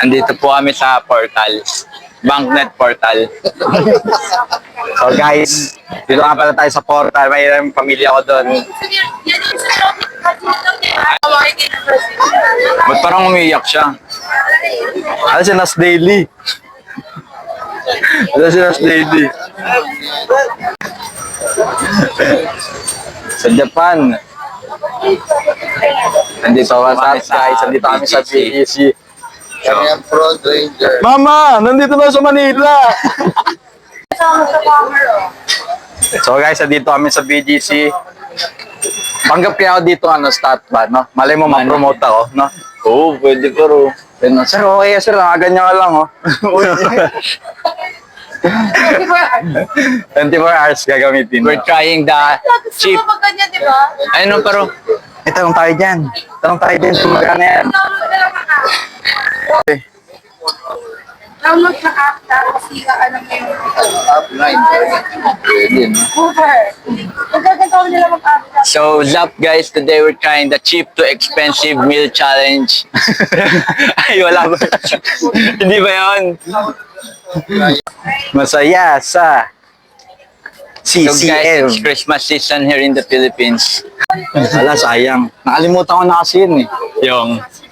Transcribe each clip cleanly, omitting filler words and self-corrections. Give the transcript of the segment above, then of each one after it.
Andito po kami sa portal. Banknet portal. So guys, dito nga pala tayo sa portal. May pamilya ko doon. Ba't parang umiiyak siya? Ano si Nas Daily? Ano si Nas Daily? Sa Japan. Andito So po what's up guys? Nandito kami sa BGC. Kami ang Front Ranger. Mama! Nandito na sa Manila! So guys, nandito kami sa BGC. Panggap kaya ako dito stat ba, no? Malay mo ma-promote ako, no? Oo, pwede pero. Sir, okay sir, ganyan ka lang, oh. 24 hours gagamitin. We're trying the cheap. Ganyan, di ba? Ayun pero. Tanong tayo dyan. Tanong tayo dyan kung magkano yan. Download na app, tapos ano mo yung Upline. Pwede, no? Uber. Magagagawa nila mag-app. So, Zap guys, today we're trying the cheap to expensive meal challenge. Ay, wala ba? Hindi ba yun? Masaya sa So guys, CCM. it's Christmas season here in the Philippines. Wala, sayang. Nakalimutan ko na kasi yun eh.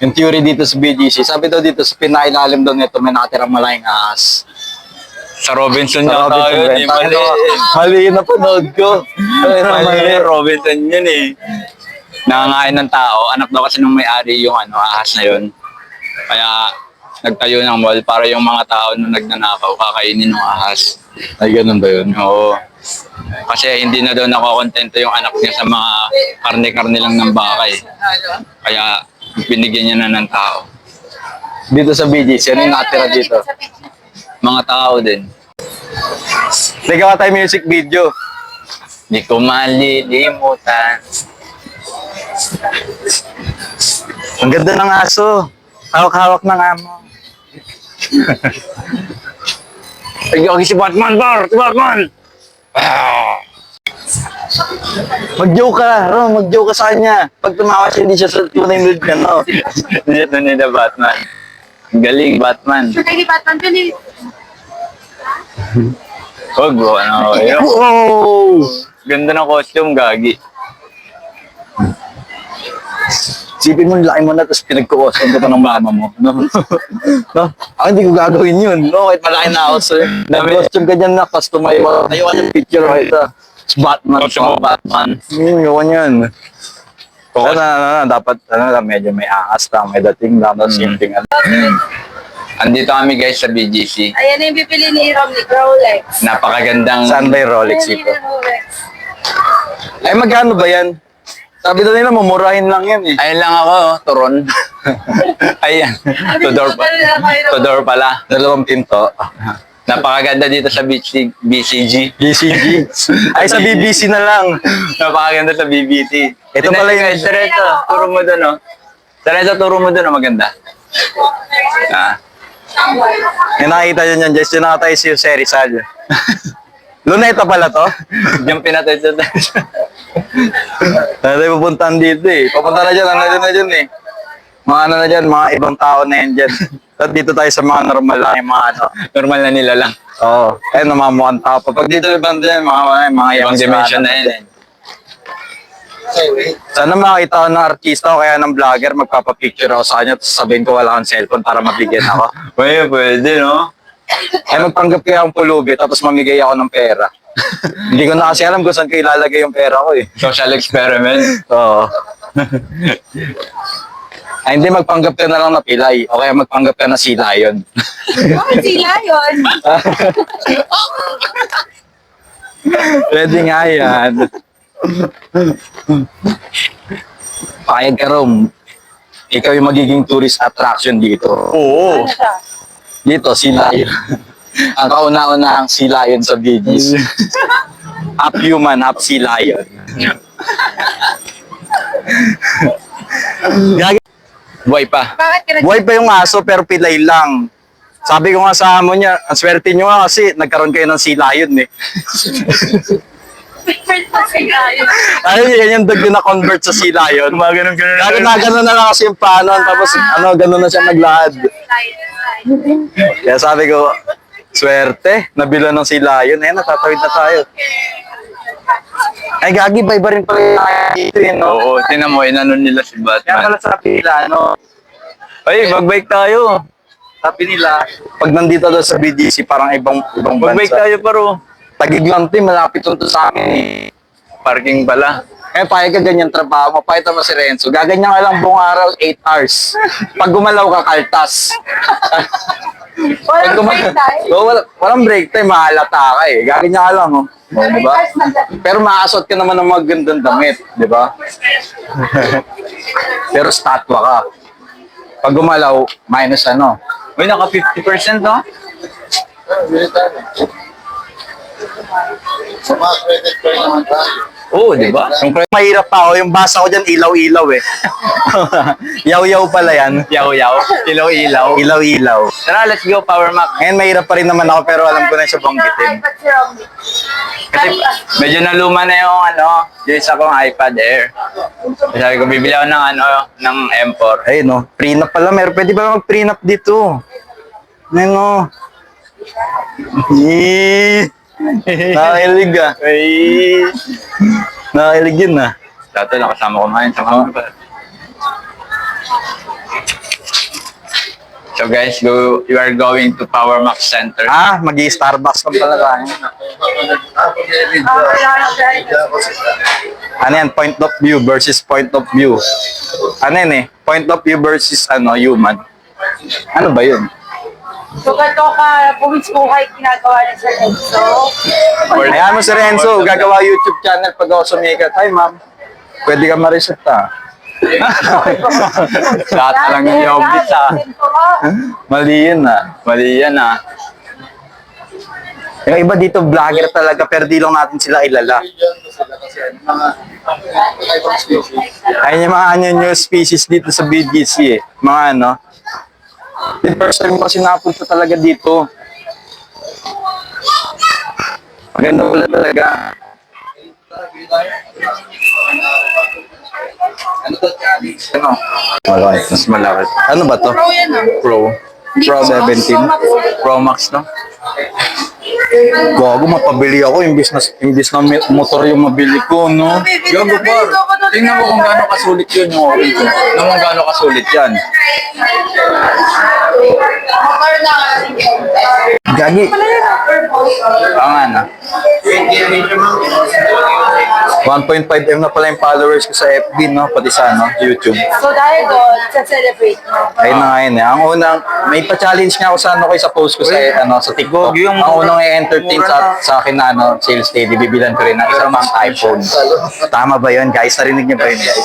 Yung theory dito sa BGC. Sabi daw dito sa pinailalim daw nito may nakatirang malaking ahas. Sa Robinson Sa yata Robinson yun. Benta. Mali. Mali yung napanood ko. Mali, Robinson yun eh. Nangangain ng tao. Anak daw kasi nung may-ari yung ahas na yun. Kaya nagtayo ng mall para yung mga tao nung nagnanakaw kakainin ng ahas. Ay, ganun ba yun? Oo. Kasi hindi na daw nakokontento yung anak niya sa mga karne-karne lang ng baka eh. Kaya binigyan niya na ng tao. Dito sa BGC, ano yung nakatira dito? Mga tao din. Nagawa tayo music video. Di ko malilimutan. Ang ganda ng aso. Hawak-hawak ng amo. Ay, okay si Batman, Bar! Si Batman! Mag-joke ka, Ron. Mag-joke ka sa kanya. Pag tumawa siya, hindi siya sa tunay mood ka, no? Hindi ito nila Batman. Ang galing, Batman. Sure kayo ni Batman, pili. Huwag bro, ano kayo? Wow! Ganda ng costume, gagi. Sipin mo, laki mo na, tapos pinagkukostom ka pa ng mama mo. No? No? Ako hindi ko gagawin yun. No, kahit malaki na ako sa'yo. Nag-costume ka dyan na, customize mo. Ayoko yung picture mo ito. Batman. Costume mo, Batman. Yun yan. Dapat, medyo may angas lang, may dating lang, simpleng ano. Andito kami guys sa BGC. Ayan na yung bibili ni Romney, Rolex. Napakagandang... Saan ba yung Rolex Ayan ito? yung Rolex. Ay, magkano ba yan? Sabi daw nila, mumurahin lang yan eh. Ayun lang ako, turon. Ayan, Tudor pala. Dalawang pinto. Napakaganda dito sa BCG. BCG. Ay, sa BBC na lang. Napakaganda sa BBT. Ito pala yung- guys, Teresa, turo mo doon, oh. Teresa, turo mo doon, oh, maganda. Ah. Yung nakita nyo yan, Jess, yung nakatayo si Jose Rizal. Luneta pala to? Diyan pinatay sa Ano tayo pupuntahan dito eh. Papunta na dyan, ano na dyan eh. Mga ano na dyan, mga ibang tao na yan dyan. At dito tayo sa mga normal lang, yung mga ano. normal na nila lang. Oo. Ayun, namamukhang tao. Pag dito ibang dyan, mga Ibang dimension na yan. Okay, wait. Sana makita ko ng artista o kaya ng vlogger, magpapapicture ako sa kanya, tapos sabihin ko wala akong cellphone para mabigyan ako. Pwede, no? Ay magpanggap kaya akong pulubi, tapos mamigay ako ng pera. Hindi ko na kasi alam kung saan ko ilalagay yung pera ko eh. Social experiment. Oo. Ay hindi, magpanggap ka na lang na pilay. O kaya magpanggap ka na si Lion. Bakit sila yun? Pwede nga yan. Payag ka Rom. Ikaw yung magiging tourist attraction dito. Oo. Ano siya? Dito, si Lion. Ang kauna-una ang si Lion sa BGs. Half human, half sea lion. Buhay pa. Bakit ka Buhay pa yung aso pero pilay lang. Sabi ko nga sa amo niya, ang swerte nyo nga kasi nagkaroon kayo ng sea lion eh. Favorite pa sila yun. Ay, yan yung dog yung na-convert sa sila yun. Gumagano'n Lagi na gano'n na lang kasi yung panon, tapos gano'n na siya naglakad. Kaya sabi ko, swerte, nabilo ng sila yun. Ayun, natatawid na tayo. Ay, gagi, iba rin pala yung dito yun, no? Oo, tinan mo, inanon nila si Kaya Batman. pala sabi nila, ano, Ay, mag-bike tayo. sabi nila, pag nandito daw sa BGC, parang ibang Mag-bike bansa. tayo, paro. Tagiglante, malapit to sa amin eh. Parking pala. Eh, payag ka ganyan trabaho mo, payag mo si Renzo. Gaganyan ka lang buong araw, 8 hours. Pag gumalaw ka, kaltas. Walang break time. Walang break time, mahalata ka eh. Gaganyan ka lang, oh. Oh, di ba? Pero maasot ka naman ng magandang damit, di ba? Pero statwa ka. Pag gumalaw, minus ano. Uy, naka 50%, no? Bili tayo. Sa mga credit card naman tayo. Oo, di ba? Yung mahirap pa ako, yung basa ko dyan, ilaw-ilaw eh. Yaw-yaw pala yan. Yaw-yaw. Ilaw-ilaw. Ilaw-ilaw. Tara, let's go, Power Mac. Ngayon mahirap pa rin naman ako, pero alam ko na siya banggitin. iPad si Romney. Kasi medyo naluma na yung yung isa kong iPad Air. Sabi ko, bibili ako ng M4. Ayun no, prenup pala. Pwede ba mag-prenup dito? Ayun no. Nakakilig ah. Ay. Nakakilig yun ah. Dati nakasama ko ngayon sa mga pa. So guys, you are going to Power Max Center. Ah, mag-i-Starbucks lang pala tayo. Ano yan? Point of view versus point of view. Ano yan eh? Point of view versus human. Ano ba yun? So, ganito ka, buwis buhay ginagawa ni Sir Enzo. Ayan mo si Renzo, gagawa YouTube channel pag ako sumikat. Hi ma'am, pwede ka ma-reseta. Lahat na lang yung yobit ah. Mali yun ah. Mali yan ah. Yung iba dito vlogger talaga pero di lang natin sila ilala. Ayun yung mga new species dito sa BGC eh. Mga ano. The first time ko kasi napunta talaga dito. Maganda pala talaga. Ano? Malaki. Mas malaki. Ano ba to? Pro yan ah. Pro. Pro 17. Pro Max no? Gago, mapabili ako. Imbis na motor yung mabili ko, no? Gago par. Tingnan mo kung gaano kasulit yun yung orange. Tingnan mo kung gaano kasulit yan. Gagi. Pangan ah. 1.5M na pala yung followers ko sa FB, no? Pati sa YouTube. So, dahil doon, sa-celebrate mo. Ayun na ngayon eh. Ang unang, may pa-challenge nga ako sa sa post ko sa TikTok. Yung- Ang unang i-entertain sa akin na Sales Lady, bibilan ko rin ng isang pang iPhone. Tama ba yun, guys? Narinig niyo ba yun, guys?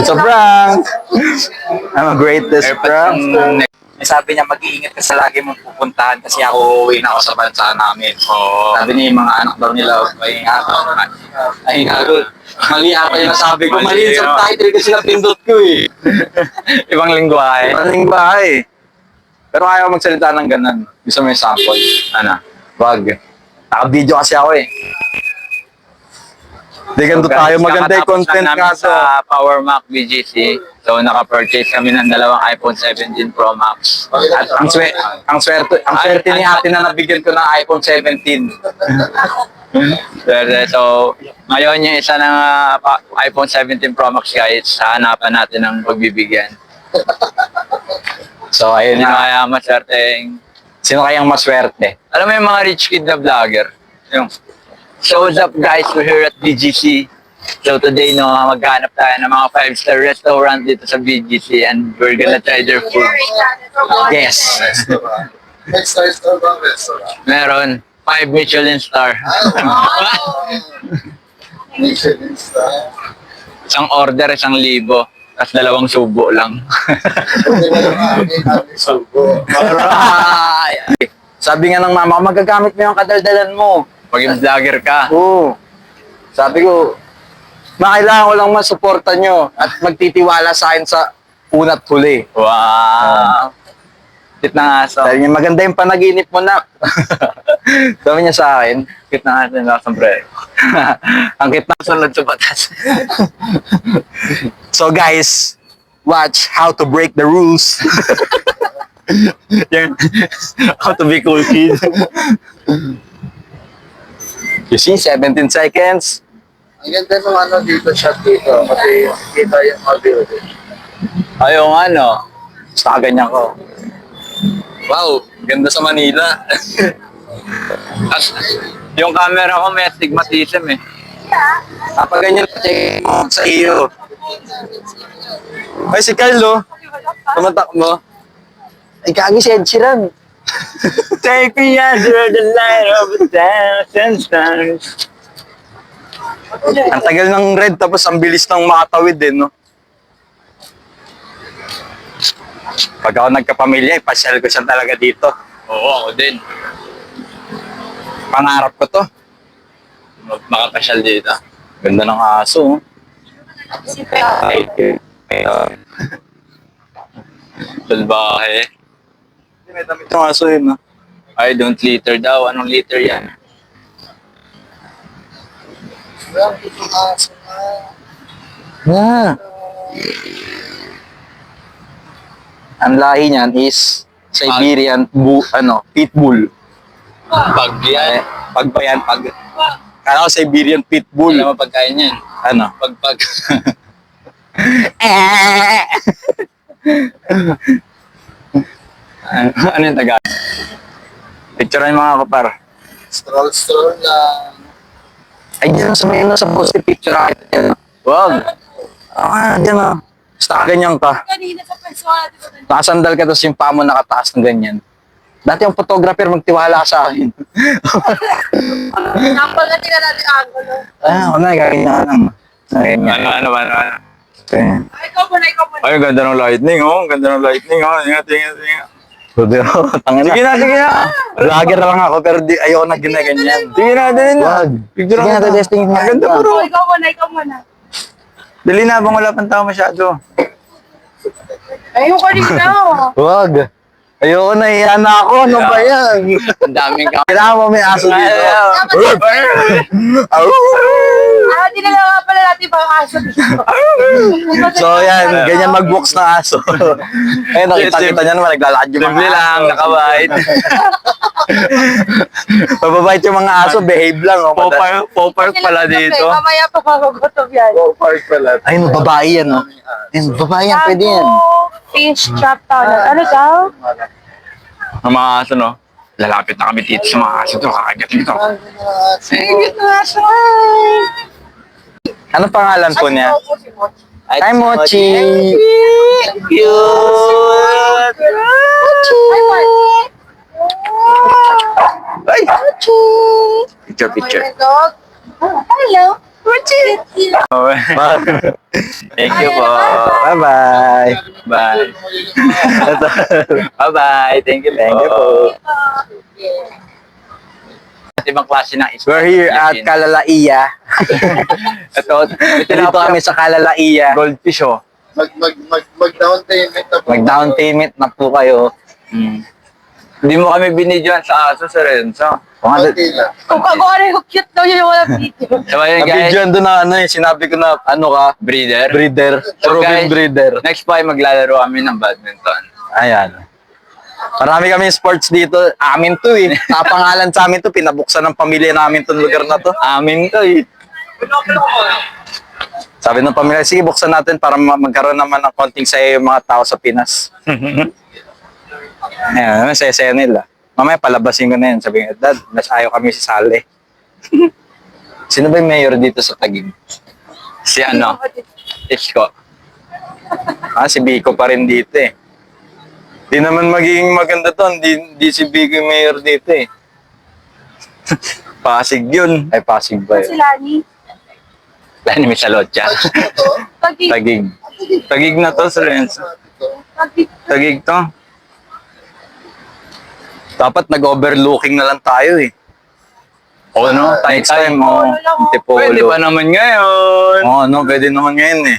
It's a prank! I'm a greatest AirPods prank. yung Sabi niya, mag-iingat ka sa lagi mong pupuntahan kasi ako uuwi na ako sa bansa namin. Oo. Sabi niya, yung mga anak daw nila, ay ingatan. Mali ako yung nasabi ko. Mali yung subtitle kasi napindot ko eh. ibang lingwahe. Maling bahay. Pero ayaw magsalita ng ganun. Gusto mo yung sample. Ano? Wag. Naka-video kasi ako eh. Di ganito tayo. Maganda yung content namin nga sa Power Mac BGC. So naka-purchase kami ng dalawang iPhone 17 Pro Max. At ang swerte ni ate na nabigyan ko ng iPhone 17. So, ngayon yung isa ng iPhone 17 Pro Max guys, hanapan natin ng pagbibigyan. So ayun Sino na. kaya maswerteng? Sino kayang maswerte? Alam mo yung mga rich kid na vlogger? Yung, so what's up guys, we're here at BGC. So today, maghanap tayo ng mga 5-star restaurant dito sa BGC and we're gonna try their food. Yes. Next star bang restaurant? Meron 5 Michelin star. Michelin star. Isang order, 1,000. Tapos 2 subo lang. Okay na yung aming subo. Alright. Sabi nga ng mama ko, magagamit mo yung kadaldalan mo. Maging vlogger ka. Oo. Sabi ko, kailangan ko lang masuporta nyo at magtitiwala sa akin sa una't huli. Wow. Cute ng aso. Sabi niya, maganda yung panaginip mo, nak. Sabi niya sa akin, Cute ng aso na sombrero. ang cute na. Sunod sa batas. So guys, watch how to break the rules. Yan. How to be cool kid. You see, 17 seconds. Ang ganda ng ano dito, shot dito. Kasi kita yung mga building. Ayaw nga, no? Basta ganyan ko. Wow, ganda sa Manila. As, yung camera ko may astigmatism eh. Kapag ganyan, check mo sa iyo. Ay, si Carlo. Tumatak mo. Ay, kagi si Ed Sheeran. Take me under the light of a thousand stars. Ang tagal ng red, tapos ang bilis ng makatawid din, no? Pag ako nagkapamilya, ipasyal ko siya talaga dito. Oo, ako din. Pangarap ko to. Makapasyal dito. Ganda ng aso. Oh. Salbahe. May damit ng aso yun, no? I don't litter daw. Anong litter yan? Well, ito aso na. Yeah. Ang lahi niyan is Siberian Pitbull. Pag yan. Pag ba yan? Pag. Kala ko Siberian Pitbull. Alam mo pagkain yan. Ano? Pag. Ano yung taga? Picturean mga kapar. Stroll lang. Ay, dyan sa may sa post picture akin. Wag. Dyan na. Basta ganyan ka. Kanina sa personal, di ba? Nakasandal ka tapos yung paa mo nakataas ng ganyan. Dati yung photographer magtiwala ka sa akin. Napagati na natin ang angulo. Wala, ganyan lang. Ganyan. Ano. Okay. Ay, ikaw muna. Ay, ang ganda ng lightning, oh. Ang ganda ng lightning, oh. Ingat. Sabi ko, tangin na. Sige na. Vlogger lang ako pero ayoko na ginaganyan. Sige na, dali na. Wag. Picture Sige na, na. testing nga. Ang ganda, bro. Ikaw muna. Dali na, bang wala pang tao masyado. Ay, yung kanina. Wag. Ayoko na, hiya na ako. Ano ba yan? Ang daming ka. Kailangan mo may aso dito. Dinala nga pala natin pang aso dito. So yan, ganyan mag-box na aso. Ayun, nakita niya naman, naglalakad yung Simple mga lang, aso. nakabait. Mababait yung mga aso, behave lang. Oh, Popark pala dito. Mamaya pa magugutom yan. Park pala. ayun, babae yan, no? Ayun, babae yan, pwede yan. Fish trap town. Ano daw? Ang mga aso, no? Lalapit na kami dito sa mga aso to. Kakagat nito. Sige na siya. Ano pangalan po niya? Hi, Mochi! Cute! Ay! Picture. Hello. Thank you po. Bye-bye! Bye. Bye-bye. Thank you po. At ibang klase ng isda. We're here at Kalalaiya. Ito, Dito kami sa Kalalaiya. goldfish, oh. Mag-down payment na po. Mag-down payment na po kayo. Hindi mo kami binidyoan sa aso, Sir Renzo. Konti lang. Kung ano yung cute daw yun yung walang video. So, ayun guys, Nabidyoan doon na sinabi ko na ka, breeder. breeder. So, Proven guys, breeder. Next po ay maglalaro kami ng badminton. Ayan. Marami kami sports dito. Amin to eh. Kapangalan sa amin to. Pinabuksan ng pamilya namin tong lugar na to. Amin to eh. Sabi ng pamilya, sige buksan natin para magkaroon naman ng konting saya yung mga tao sa Pinas. Ayan, saya-saya nila. Mamaya palabasin ko na yan. Sabi nga, Dad, mas ayaw kami si Sale. Sino ba yung mayor dito sa Taguig? Si ano? Isko. Si Biko pa rin dito eh. Di naman magiging maganda to. Di si Biko yung mayor dito eh. Pasig yun. Ay, Pasig ba Si yun? Lani. Lani Misalotya. Pag-ibig. Taguig. Tagig na to, Sir Renzo. Tagig to. Dapat nag-overlooking na lang tayo eh. O no, Next time, Pwede Antipolo. pa naman ngayon. No, pwede naman ngayon eh.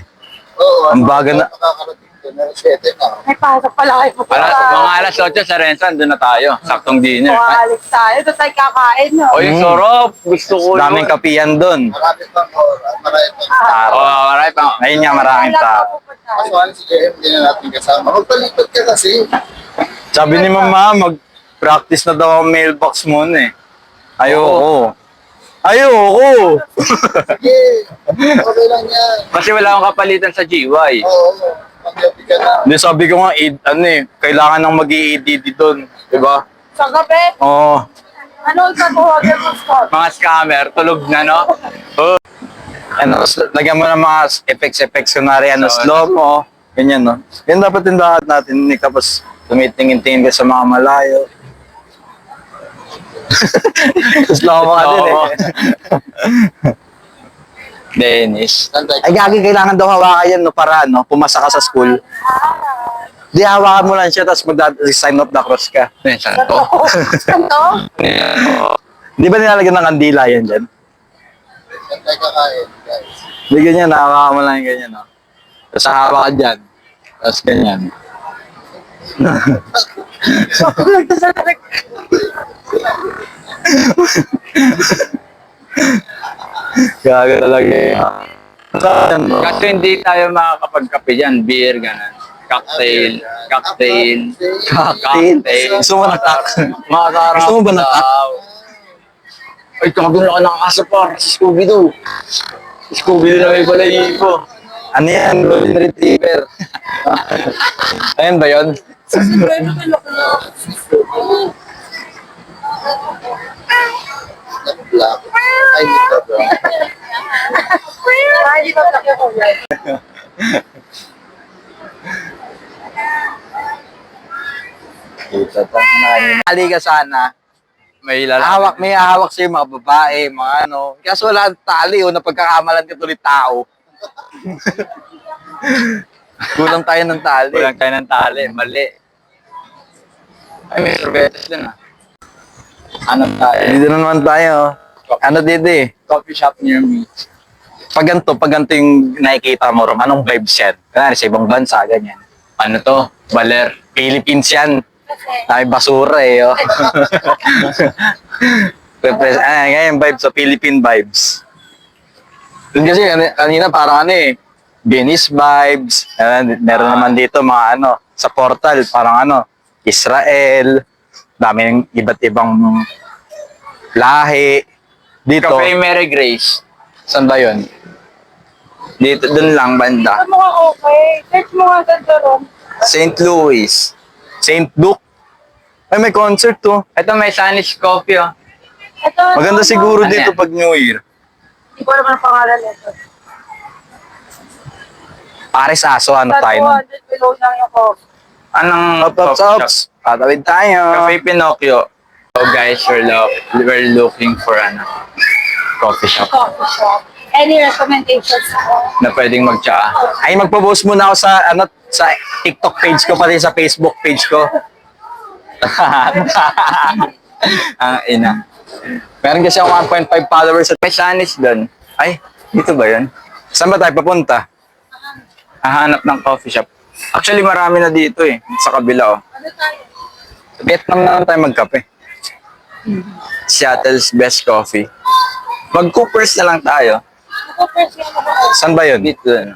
Oo. Ang baga na- Makakarating. Meron 7 na. May pasok pala kayo. Mga alas 8 sa Rensan, doon na tayo. Saktong dinner. Kumalis tayo. Doon tayo kakain, no? Oy, sarap. Gusto ko Daming yun. kapiyan doon. Marami pang oras. Marami pang Taro. Oh, marami pa. Ayun nga, maraming tao. Kaso ano si JM, hindi na natin kasama. Magpalipat ka kasi. Sabi ni Mama, mag-practice na daw ang mailbox muna eh. Ayoko. Ayoko! Sige, okay lang yan. Kasi wala akong kapalitan sa GY. Oo, maggabi ka na. Hindi, sabi ko nga, kailangan nang mag-i-EDD doon. Diba? Sa gabi, Oo. ano ipatuwagan mo, Scott? Mga scammer, tulog na, no? Oh. Ano, lagyan mo ng mga effects, kunwari, slow mo. Ganyan, no? Yan dapat yung lahat natin. Hindi tapos tumitingin-tingin ka sa mga malayo. Slow mo ka din eh. Dennis. Tantay Ay, gagi, kailangan daw hawakan yan, no, para, no, pumasa ka sa school. Di, hawakan mo lang siya, tapos mag-sign of the cross ka. Saan to? Ano? Di ba nilalagyan ng kandila yan dyan? Tantay kakain, guys. Di ganyan, hawakan mo lang yung ganyan, no. Tapos hawakan ka dyan. Tapos ganyan. Gaga talaga eh. Saan, no? Kasi hindi tayo makakapagkape dyan. Beer, ganun. Cocktail. Cocktail. Cocktail? Gusto mo natak? Makakaraw. Gusto mo ba natak? Ay, kabila ka ng aso par. Si Scooby-Doo. Si Scooby-Doo na may balayibo. Ano yan? Golden Retriever. Ayun ba yun? Black. Ay, nito bro. Ay, di ba black yung kulay? Hali ka sana. May May hawak sa'yo mga babae, mga ano. Kaso wala ang tali, na pagkakamalan ka tuloy tao. Kulang tayo ng tali. Walang tayo ng tali. Mali. Ay, may sorbetes din ah. Ano tayo? Dito na naman tayo. Ano dito eh? Coffee shop near me. Pag ganito yung nakikita mo, Rom, anong vibes yan? Kunwari sa ibang bansa, ganyan. Ano to? Baler. Philippines yan. Kasi, Ay, basura eh. Oh. Ganyan vibes, so Philippine vibes. Dun kasi kanina parang ano eh, Venice vibes. Meron naman dito mga ano, sa portal, parang ano, Israel. Daming iba't ibang lahi. Dito, Cafe Mary Grace. saan ba yun? Dito, dun lang, banda. ito mo nga okay. Search mo nga ganda ron. St. Louis. St. Luke. Ay, may concert to. Ito may Spanish coffee oh. Ito, Maganda ano, siguro Ano dito yan? pag New Year. Hindi ko naman ang pangalan nito. Pares Aso, ano Sa tayo nun? 200 below lang yung coffee. Anong Top, top, coffee shop? tops. Patawid tayo. Cafe Pinocchio. So guys, we're looking for ano, coffee shop Coffee shop. Any recommendations ko? na pwedeng magtsaa. Ay, magpo-post muna ako sa, ano, sa TikTok page ko, pati sa Facebook page ko. Ang ina. Meron kasi ako 1.5 followers at... May Spanish doon. Ay, dito ba yun? Saan ba tayo papunta? Hahanap ng coffee shop. Actually, marami na dito eh. Sa kabila oh. Ano tayo? Sa Vietnam na lang tayo magkape. Seattle's Best Coffee. Mag-Coopers na lang tayo. Ako first yung ako. Saan ba yun? Dito. Ano.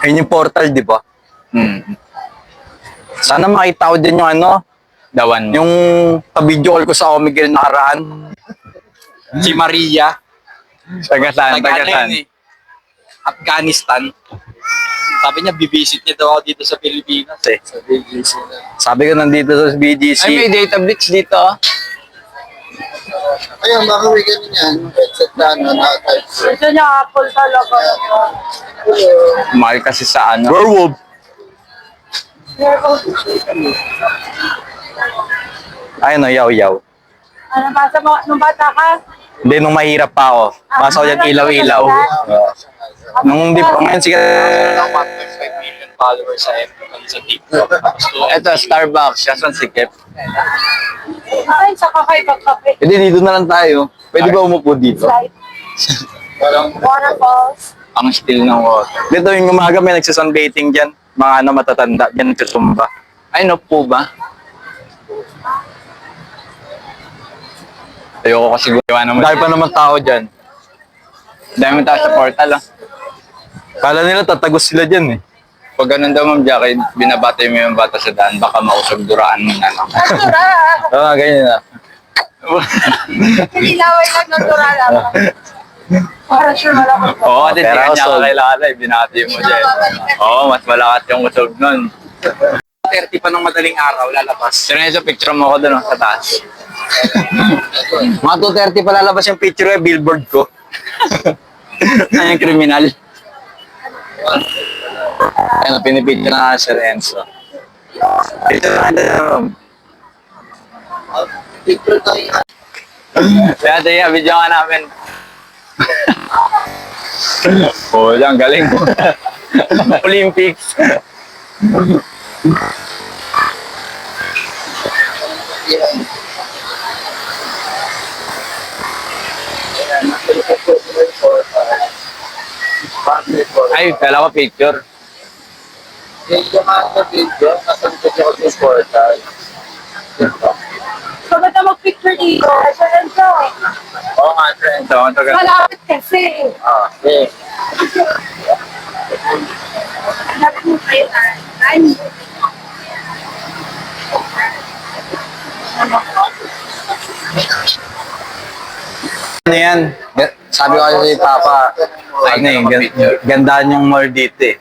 Ayun yung portal, di ba? Sana makita ko din yung ano, Dawan mo. yung pa-video call ko sa Omegle nakaraan. Si Maria. Tagasan, Taga- tagasan. ano yun eh, Afghanistan. Sabi niya, bibisit niya daw ako dito sa Pilipinas eh. Sa BGC na. Sabi ko nandito sa BGC. Ay, may data blitz dito oh. Ayun, baka may ganun yan. Yung headset na ano, na-type. Gusto niya Apple talaga. Mahal kasi sa ano. Werewolf. Ay, no, yaw-yaw. Ano basa mo? Nung bata ka? Hindi, nung mahirap pa ako. Basta ko dyan ilaw-ilaw. Nung di pa ngayon, sige. 1.5 million followers sa FB sa TikTok. Ito, Starbucks. Yasan sikip. Ay, sa kakaibang kape. Hindi, dito na lang tayo. Pwede ba umupo dito? Slide. Parang Waterfalls. Ang still ng water. Dito yung umaga may nagsasunbathing dyan. Mga ano matatanda dyan nagsusumba. Ay, no po ba? Ayoko kasi gawa naman. Dahil pa naman tao dyan. Dami tayo sa portal, ah. Kala nila tatagos sila dyan eh. Pag ganun daw, Ma'am Jackie, binabati mo yung bata sa daan, baka mausog duraan mo na lang. Natura! Oo, ganyan na. Nilaway lang natura lang. Para sure wala ko. Oo, at hindi Pero ka niya usog. kakilala, binati mo dyan. Oo, mas malakas yung usog nun. 30 pa ng madaling araw, lalabas. Sineso, picture mo ako dun, oh, sa taas. Mga 2:30 pa lalabas yung picture eh, billboard ko. Ano yung kriminal? Ayun, pinipicture na si Renzo. Picture tayo. Kaya tayo, video nga namin. Oo, lang, galing mo. Olympics. Ay, kala ko picture. Yung mga video, nasa likod ako sa portal. So, ba't na mag-picture dito? Sa Renzo. Oo nga, friend. So, ang tagal. Malapit kasi. Okay. Sabi mo kayo na. Ay, Ano yan? Sabi ko kasi Papa, ano eh, gandaan yung mall dito eh.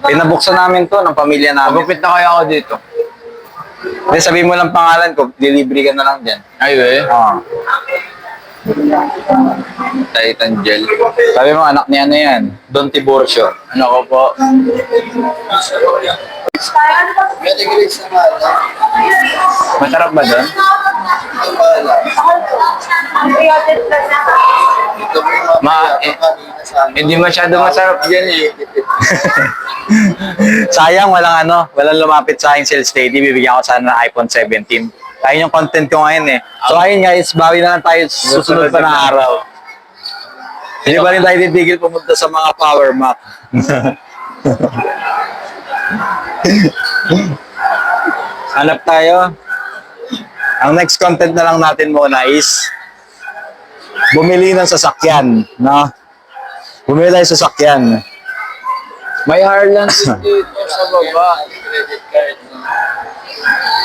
Pinabuksan namin to ng pamilya namin. Magupit na kaya ako dito. Hindi, sabihin mo lang pangalan ko, delivery ka na lang dyan. Ay, eh. Oo. Titan gel. Sabi mo, anak niya na yan. Don Tiburcio. Ano ko po? ano ba? Pwede ko rin sa mala. Masarap ba doon? Ang created plus na. Ito mo yung Ma- kanina sa amin. Hindi masyado masarap dyan eh. Sayang, walang lumapit sa akin sales lady. Bibigyan ko sana ng iPhone 17. Ayun yung content ko ngayon eh. So ayun guys, bawi na lang tayo susunod pa na araw. Hindi ba rin tayo titigil pumunta sa mga power map? Hanap tayo. Ang next content na lang natin muna is bumili ng sasakyan, no? Bumili tayo ng sasakyan. May Harlands dito sa baba. Credit card mo.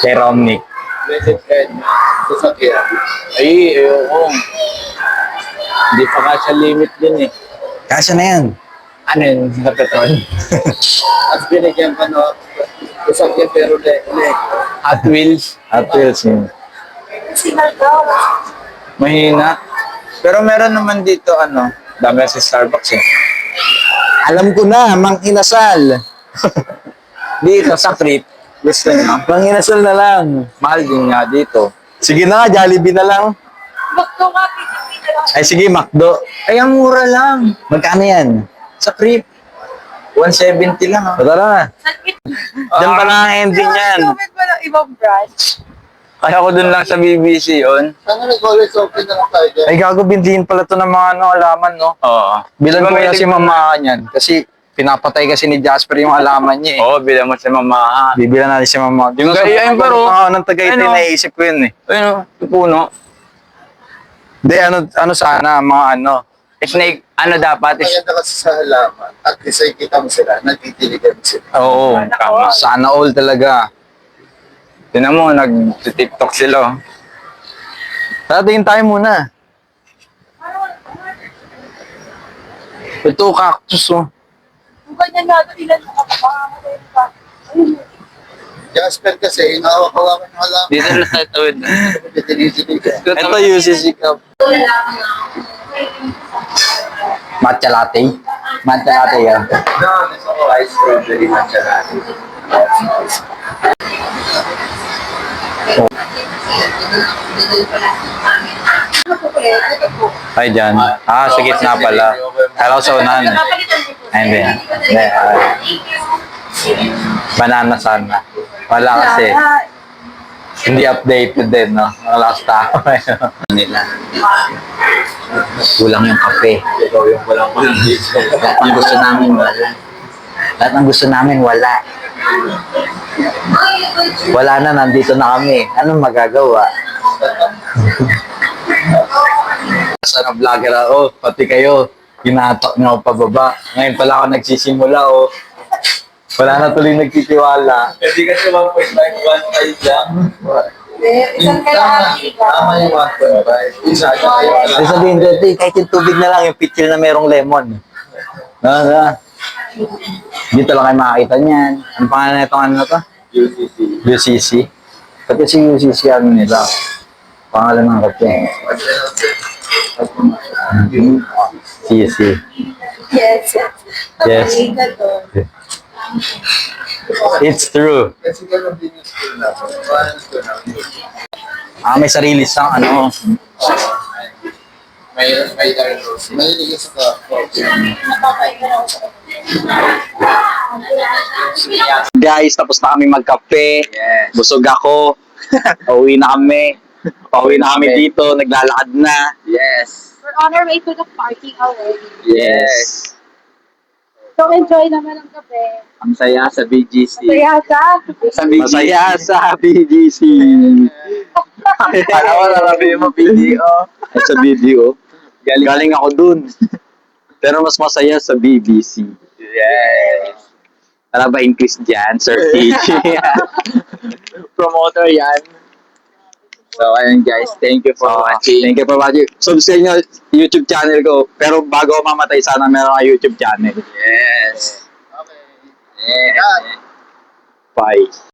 Kay Romnick. Credit card mo. Sasakyan. Ay, ayoko. Hindi pa kasya limit din eh. Kasya na yan. Ano yun? Sa petrol? At binigyan pa no. Sasakyan pero Lego. Hot Wheels? At Wheels yun. Signal daw. Mahina. Pero meron naman dito ano, dami sa Starbucks eh. Alam ko na, Mang Inasal. Dito sa Crip, gusto niyo. Mang Inasal na lang. Mahal din nga dito. Sige na nga, Jollibee na lang. Bakto nga, pipipita lang. Ay sige, McDo. Ay, ang mura lang. Magkano yan? Sa Crip. 170 lang ah. O tara na. Sakit. Diyan pa na ang ending yan. Bakit ba ng ibang branch? Kaya ko dun lang sa BBC yun. Sana nag-always open na lang tayo dyan. Ay gago, bindihin pala to ng mga ano, alaman, no? Oo. Bilan ko Diba may na si tig- mama niyan. Kasi pinapatay kasi ni Jasper yung alaman niya eh. Oo, bilang mo si Mama. Bibilan natin si mama. Yung gaya, ayun, pero- ng Tagaytay, ano? naisip ko yun eh. Ayun, yung puno. Hindi, ano sana, mga ano. Snake, ano dapat? Maganda kasi sa halaman. At least ay kita mo sila. Nagtitiligan sila. Oo, Tama. sana all talaga. Tinan mo, nag-TikTok sila. Oh. Tatingin tayo muna. Ito, cactus oh. Kung ganyan natin, ilan mo kapakamatay pa. Jasper kasi, hinahawak-hawakan ng halaman. Dito na sa tawid. Nagtitiligan. Ito UCC Cup. Matcha latte. Matcha latte yan. No, gusto ko ice strawberry matcha latte. Ay, dyan. Ah, sa gitna pala. Kala ko sa unahan. Ay, hindi. Hindi. Banana sana. Wala kasi. Hindi updated din, no? Ang last tao. Nila. Kulang yung kape. Ikaw yung walang dito. Lahat ng gusto namin wala. Lahat ng gusto namin wala. Wala na, nandito na kami. Anong magagawa? Sana vlogger ako, pati kayo, kinatok niyo ako pababa. Ngayon pala ako nagsisimula, oh. Wala na tuloy nagtitiwala. Hindi kasi 1.5 lang. Isang kalahati ka. Tama yung 1.5. Isa, Ay sabihin, dati, kahit yung tubig na lang, yung picture na merong lemon. Na. Dito lang kayo makakita niyan. Ano pangalan na itong ano na to? UCC. Pati si UCC ano nila. Pangalan ng kape. CC. Yes. Yes. Okay, ka to. It's true. Kasi ganun din yung school na. Parang school na. May sarili siyang ano. May ligay sa Guys, tapos na kami magkape. Yes. Busog ako. Pauwi na kami. Pauwi na kami dito. Naglalakad na. Yes. We're on our way to the party already. Yes. So enjoy naman ang gabi. Ang saya sa BGC. Kaya sa Masaya sa BGC. Alam mo, narabi mo video. Ay, sa video. Galing ako dun. Pero mas masaya sa BBC. Yes. Ano ba increase dyan, Sir TG? Promoter yan. So, ayun guys. Thank you for watching. Thank you for watching. Subscribe nyo YouTube channel ko. Pero bago ako mamatay, sana meron ka YouTube channel. Yes. Okay. Yeah. Bye.